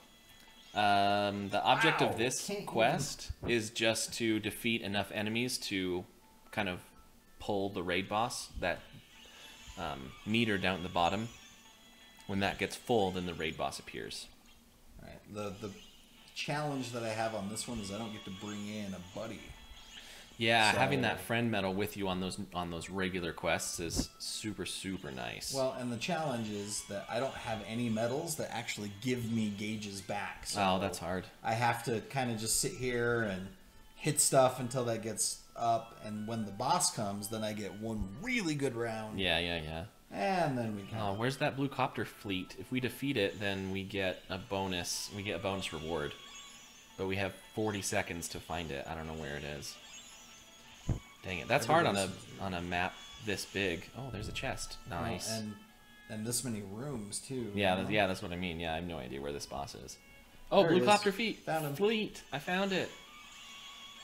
the object of this quest is just to defeat enough enemies to kind of pull the raid boss, that meter down at the bottom. When that gets full, then the raid boss appears. All right. The challenge that I have on this one is I don't get to bring in a buddy. Yeah, so, having that friend medal with you on those regular quests is super, super nice. Well, and the challenge is that I don't have any medals that actually give me gauges back. So oh, that's hard. I have to kind of just sit here and hit stuff until that gets up, and when the boss comes, then I get one really good round. Yeah. And then we can. Oh, where's that blue copter fleet? If we defeat it, then we get a bonus. We get a bonus reward. But we have 40 seconds to find it. I don't know where it is. Dang it, that's hard on a map this big. Oh, there's a chest. Nice. And this many rooms too. Yeah, that's what I mean. Yeah, I have no idea where this boss is. Oh, blue copter feet. Found him. Fleet. I found it.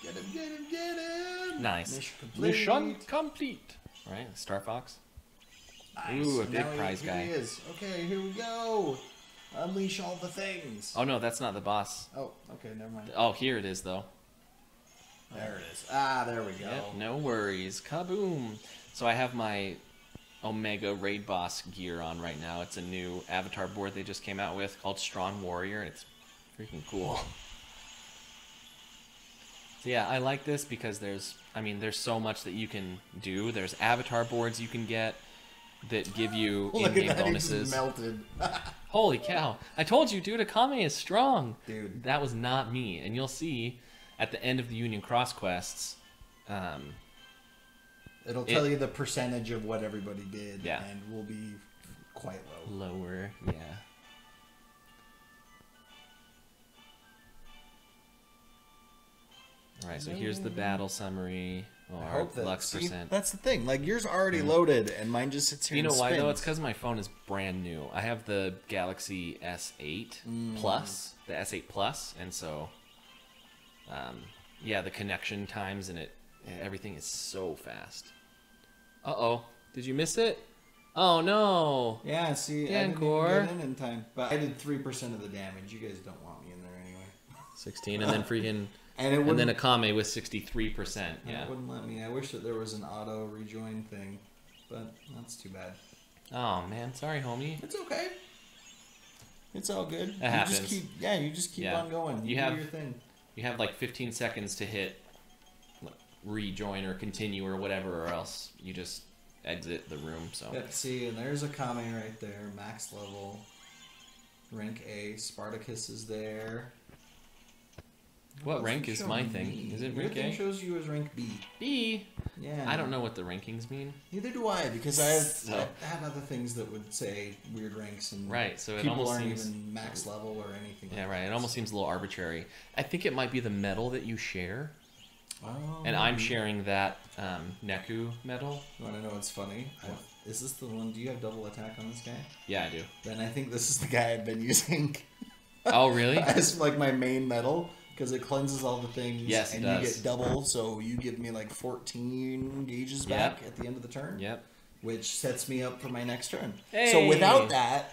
Get him. Nice. Mission complete. All right, Star Fox. Nice. Ooh, a big prize guy. Here he is. Okay, here we go. Unleash all the things. Oh no, that's not the boss. Oh, okay, never mind. Oh, here it is though. There it is. Ah, there we go. Yep, no worries. Kaboom. So I have my Omega Raid Boss gear on right now. It's a new avatar board they just came out with called Strong Warrior, and it's freaking cool. So yeah, I like this because there's so much that you can do. There's avatar boards you can get that give you in-game bonuses. He just melted. Holy cow. I told you, dude, Akame is strong. Dude. That was not me. And you'll see at the end of the Union Cross quests, it'll tell you the percentage of what everybody did, yeah. And we'll be quite low. Lower, yeah. All right, so here's the battle summary. Oh, I hope that, Lux percent. That's the thing. Like, yours already loaded, and mine just sits here. You know and why spins. though? It's because my phone is brand new. I have the Galaxy S8 Plus, the S8 Plus, and so, yeah, the connection times and everything is so fast. Uh-oh, did you miss it? Oh no. Yeah, see, I didn't even get in time, but I did 3% of the damage. You guys don't want me in there anyway. 16, and then freaking And then Akame with 63%. Yeah. It wouldn't let me. I wish that there was an auto rejoin thing, but that's too bad. Oh man, sorry, homie. It's okay. It's all good. It happens. You just keep on going. You do your thing. You have like 15 seconds to hit rejoin or continue or whatever, or else you just exit the room. So Let's see, and there's Akame right there, max level, rank A. Spartacus is there. What rank is my thing? Is it rank A? Your thing shows you as rank B. B? Yeah. I don't know what the rankings mean. Neither do I, because I have other things that would say weird ranks, and right, so it people almost aren't seems even max level or anything. Yeah, like right. that. It almost seems a little arbitrary. I think it might be the medal that you share. Oh. And I'm sharing that Neku medal. You want to know what's funny? Is this the one? Do you have double attack on this guy? Yeah, I do. Then I think this is the guy I've been using. Oh, really? As like my main medal, because it cleanses all the things. Yes, and you get double, so you give me like 14 gauges back at the end of the turn. Yep. Which sets me up for my next turn. Hey. So without that,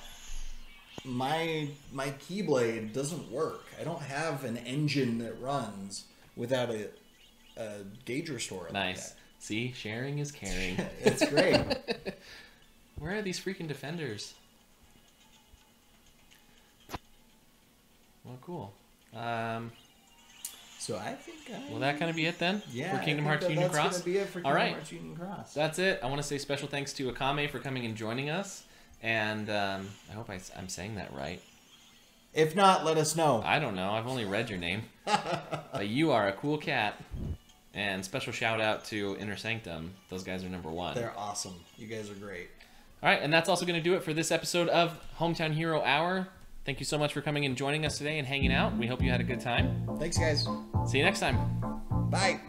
my Keyblade doesn't work. I don't have an engine that runs without a gauge restorer. Nice. Like that. See, sharing is caring. It's great. Where are these freaking defenders? Well, cool. So I think. Will that kind of be it then? Yeah. For Kingdom Hearts Union Cross. That's gonna be it for Kingdom Hearts Union Cross. That's it. I want to say special thanks to Akame for coming and joining us, and I hope I'm saying that right. If not, let us know. I don't know. I've only read your name, but you are a cool cat. And special shout out to Inner Sanctum. Those guys are #1. They're awesome. You guys are great. All right, and that's also going to do it for this episode of Hometown Hero Hour. Thank you so much for coming and joining us today and hanging out. We hope you had a good time. Thanks, guys. See you next time. Bye.